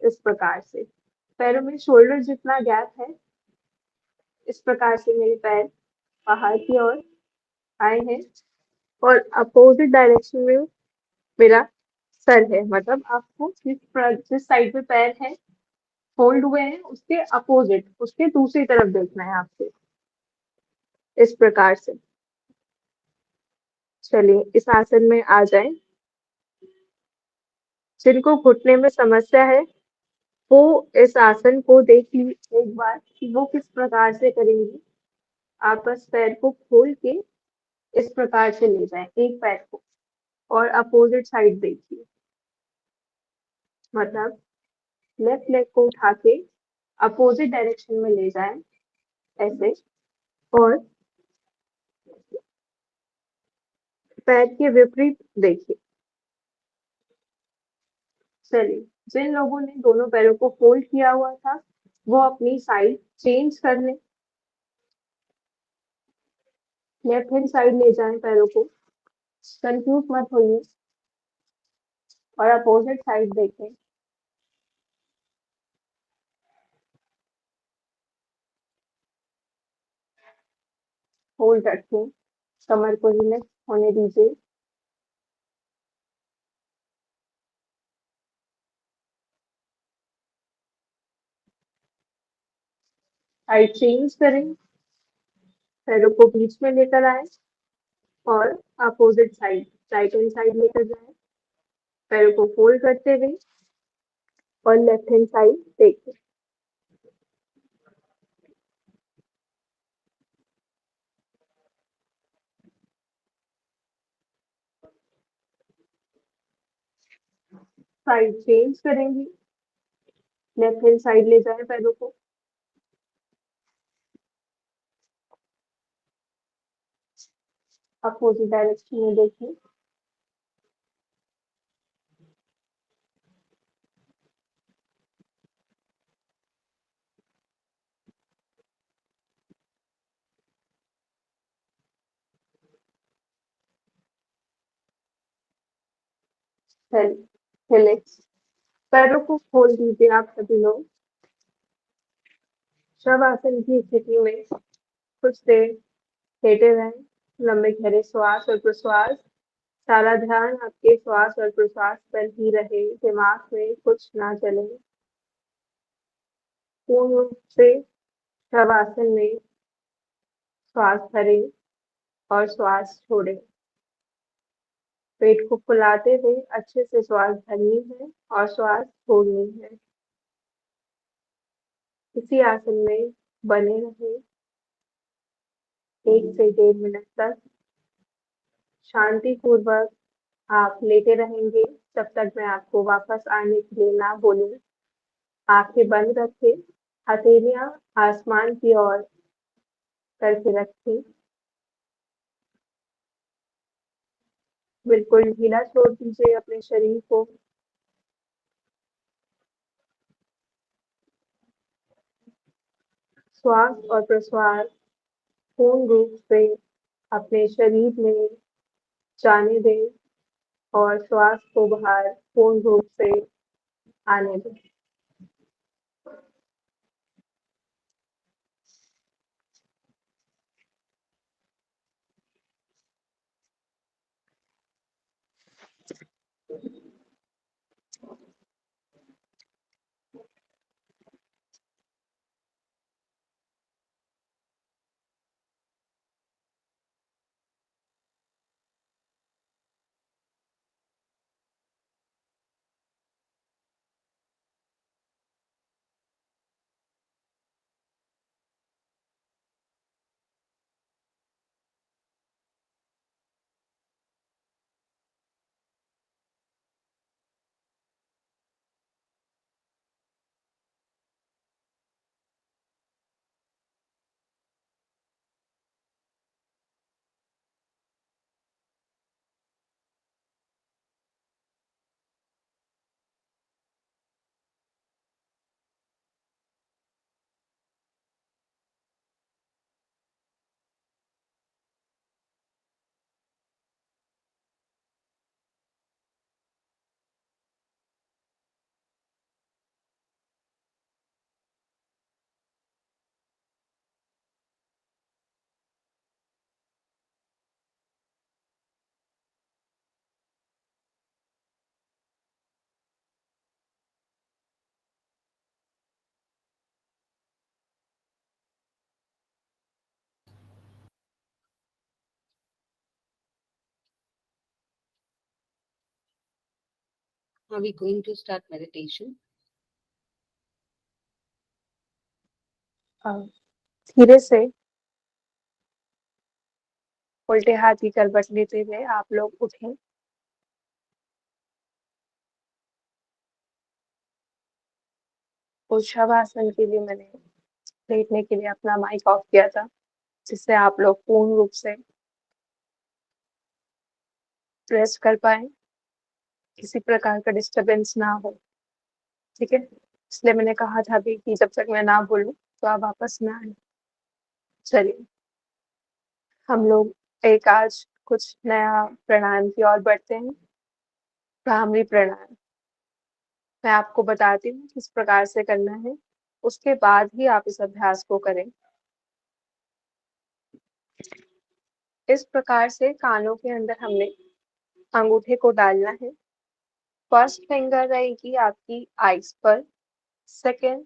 इस प्रकार से। पैरों में शोल्डर जितना गैप है इस प्रकार से मेरे पैर बाहर की ओर आए हैं और अपोजिट डायरेक्शन में मेरा सर है। मतलब आपको जिस साइड पे पैर है फोल्ड हुए हैं उसके अपोजिट, उसके दूसरी तरफ देखना है आपको, इस प्रकार से। चलिए इस आसन में आ जाएं। जिनको घुटने में समस्या है वो इस आसन को देख ली एक बार कि वो किस प्रकार से करेंगे। आप बस पैर को खोल के इस प्रकार से ले जाएं एक पैर को और अपोजिट साइड देखिए। मतलब लेफ्ट लेग को उठा के अपोजिट डायरेक्शन में ले जाएं ऐसे, और पैर के विपरीत देखिए। चलिए, जिन लोगों ने दोनों पैरों को फोल्ड किया हुआ था वो अपनी साइड चेंज कर लें। लेफ्ट हैंड साइड ले जाएं पैरों को, कंफ्यूज मत होइए, और अपोजिट साइड देखें। होल्ड रखें, कमर को रिलैक्स होने दीजिए। साइड चेंज करें, पैरों को बीच में लेकर आए और opposite side right hand side लेकर जाएं। पैरों को फोल्ड करते हुए और लेफ्ट हैंड साइड देखें। साइड चेंज करेंगे, लेफ्ट हैंड साइड ले जाएं पैरों को, अपोजिट डायरेक्शन में देखें। रिलैक्स, पैरों को खोल दीजिए आप सभी लोग। शवासन की स्थिति में कुछ देर लेटे रहें। लंबे गहरे श्वास और प्रश्वास, सारा ध्यान आपके श्वास और प्रश्वास पर ही रहे, दिमाग में कुछ ना चले। पूर्ण रूप से शवासन में श्वास भरें और श्वास छोड़ें। पेट को फुलाते हुए अच्छे से श्वास भरनी है और श्वास छोड़नी है। इसी आसन में बने रहें 1 से 1.5 मिनट तक। शांति पूर्वक आप लेटे रहेंगे जब तक मैं आपको वापस आने के लिए ना बोलूं। आंखें बंद रखें, हथेलियां आसमान की ओर करके रखें। बिल्कुल ढीला छोड़ दीजिए अपने शरीर को। श्वास और प्रश्वास पूर्ण रूप से अपने शरीर में जाने दें और श्वास को बाहर पूर्ण रूप से आने दें। Are we going to start meditation? धीरे से उल्टे हाथ की करवट लेते हुए आप लोग उठें। शवासन के लिए मैंने लेटने के लिए अपना माइक ऑफ किया था, जिससे आप लोग पूर्ण रूप से रेस्ट कर पाए, किसी प्रकार का डिस्टरबेंस ना हो। ठीक है, इसलिए मैंने कहा था भी कि जब तक मैं ना बोलूं तो आप वापस ना आए। चलिए, हम लोग एक आज कुछ नया प्राणायाम की ओर बढ़ते हैं। भ्रामरी प्राणायाम मैं आपको बताती हूँ किस प्रकार से करना है, उसके बाद ही आप इस अभ्यास को करें। इस प्रकार से कानों के अंदर हमने अंगूठे को डालना है। फर्स्ट फिंगर रहेगी आपकी आईज पर, सेकेंड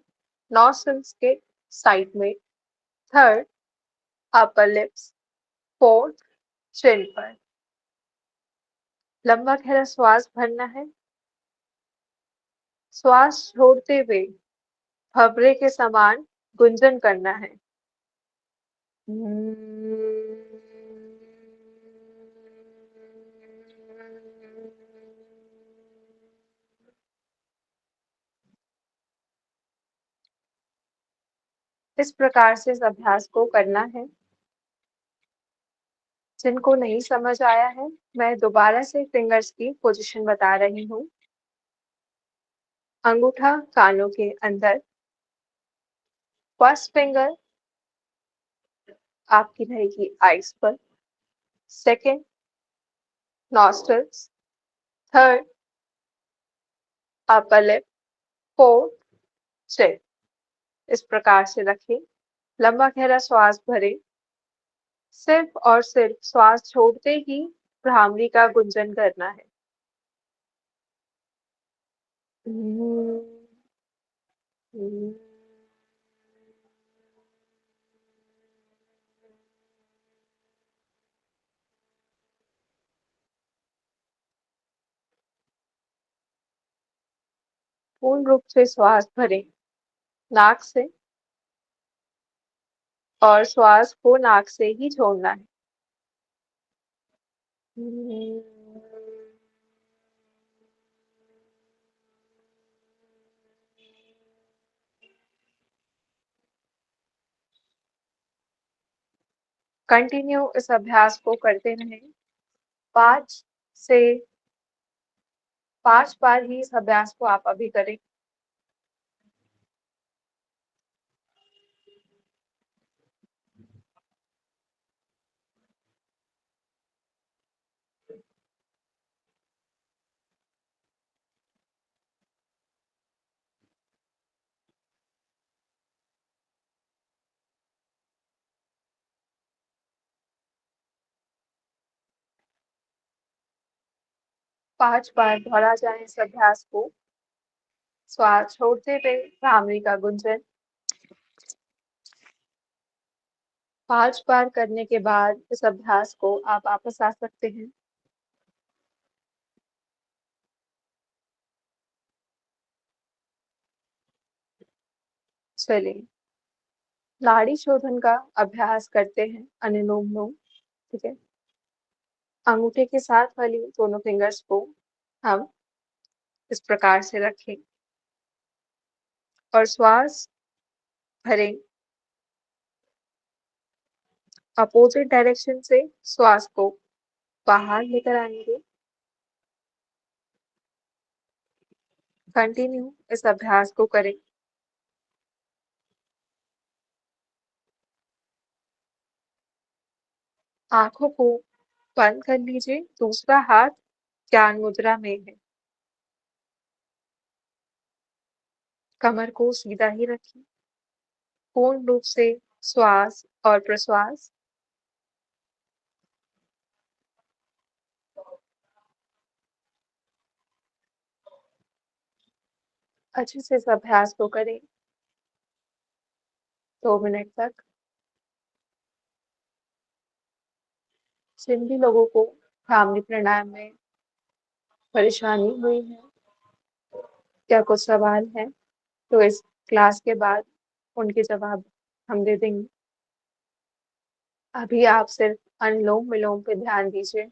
नॉस्ट्रिल्स के साइड में, थर्ड अपर लिप्स, फोर्थ चिन पर। लंबा गहरा श्वास भरना है। श्वास छोड़ते हुए भवरे के समान गुंजन करना है। इस प्रकार से इस अभ्यास को करना है। जिनको नहीं समझ आया है, मैं दोबारा से फिंगर्स की पोजीशन बता रही हूँ। अंगूठा कानों के अंदर, फर्स्ट फिंगर आपकी रहेगी आईज पर, second nostrils, third upper lip, fourth chin. इस प्रकार से रखें। लंबा गहरा श्वास भरें। सिर्फ और सिर्फ श्वास छोड़ते ही भ्रामरी का गुंजन करना है। पूर्ण रूप से श्वास भरें नाक से, और श्वास को नाक से ही छोड़ना है। कंटिन्यू इस अभ्यास को करते रहें। 5 से 5 बार ही इस अभ्यास को आप अभी करें। पांच बार दोहरा जाए इस अभ्यास को। श्वास छोड़ते हुए भ्रामरी का गुंजन। 5 बार करने के बाद इस अभ्यास को आप वापस आ सकते हैं। चलिए, नाड़ी शोधन का अभ्यास करते हैं, अनुलोम विलोम। ठीक है, अंगूठे के साथ वाली दोनों फिंगर्स को हम इस प्रकार से रखें और श्वास भरें। अपोजिट डायरेक्शन से श्वास को बाहर लेकर आएंगे। कंटिन्यू इस अभ्यास को करें। आंखों को बंद कर लीजिए। दूसरा हाथ ज्ञान मुद्रा में है। कमर को सीधा ही रखिए। पूर्ण रूप से श्वास और प्रश्वास। अच्छे से इस अभ्यास को करें 2 मिनट तक। जिन भी लोगों को भ्रामरी प्राणायाम में परेशानी हुई है, क्या कुछ सवाल हैं तो इस क्लास के बाद उनके जवाब हम दे देंगे। अभी आप सिर्फ अनुलोम विलोम पे ध्यान दीजिए।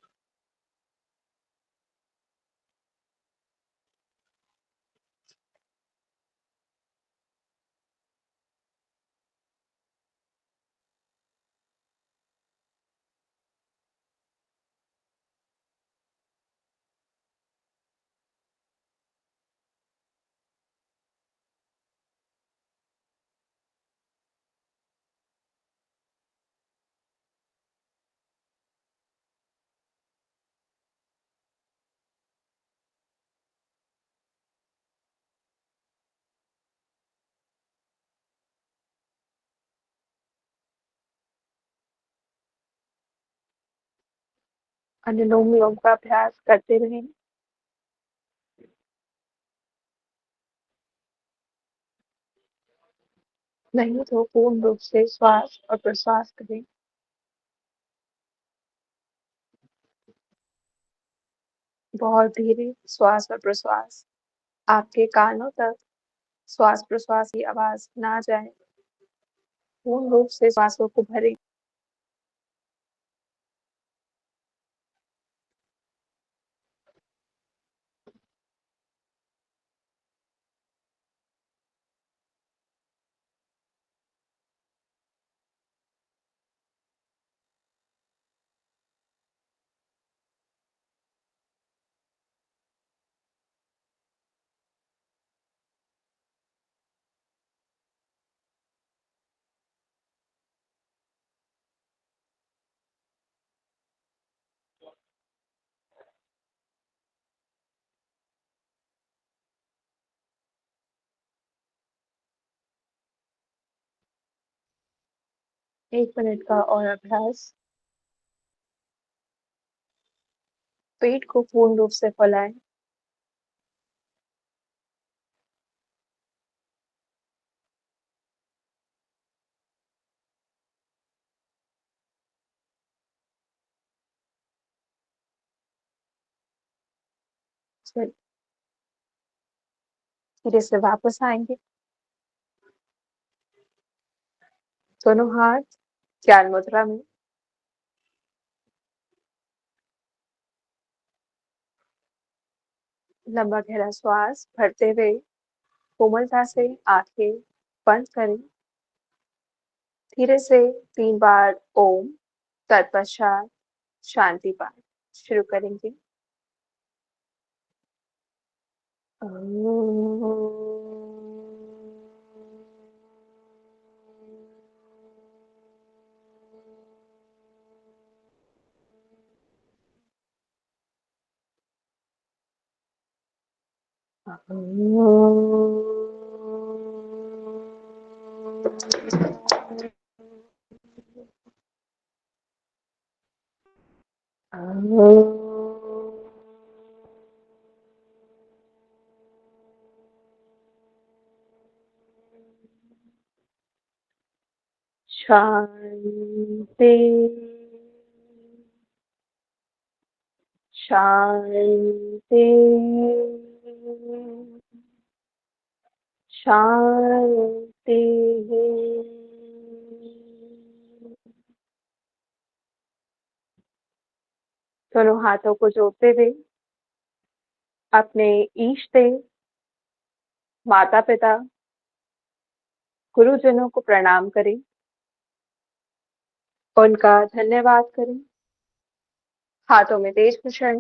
अनुलोम विलोम का अभ्यास करते रहें। नहीं तो पूर्ण रूप से श्वास और प्रश्वास करें। बहुत धीरे श्वास और प्रश्वास। आपके कानों तक श्वास प्रश्वास की आवाज ना जाए। पूर्ण रूप से श्वासों को भरें। एक मिनट का और अभ्यास। पेट को पूर्ण रूप से फैलाएं। धीरे से वापस आएंगे। दोनों हाथ ज्ञान मुद्रा में। लंबा गहरा श्वास भरते हुए कोमलता से आंखें बंद करें। धीरे से 3 बार ओम, तत्पश्चात शांति पाठ शुरू करेंगे। शांति शांति शांति। दोनों हाथों को जोड़ते हुए अपने इष्ट देव, माता पिता, गुरुजनों को प्रणाम करें। उनका धन्यवाद करें। हाथों में तेज भूषण।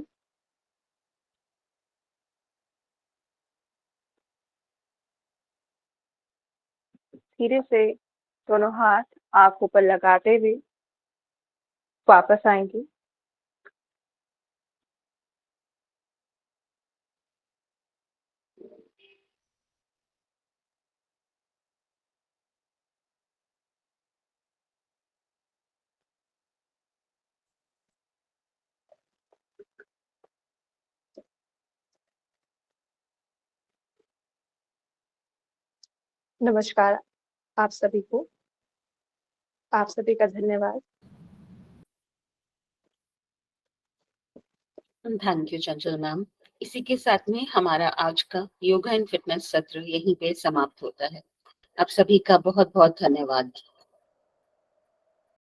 धीरे से दोनों हाथ आंखों पर लगाते हुए वापस आएंगे। नमस्कार आप सभी को। आप सभी का धन्यवाद। Thank you, Chanchal ma'am. इसी के साथ में हमारा आज का योगा एंड फिटनेस सत्र यहीं पे समाप्त होता है। आप सभी का बहुत बहुत धन्यवाद।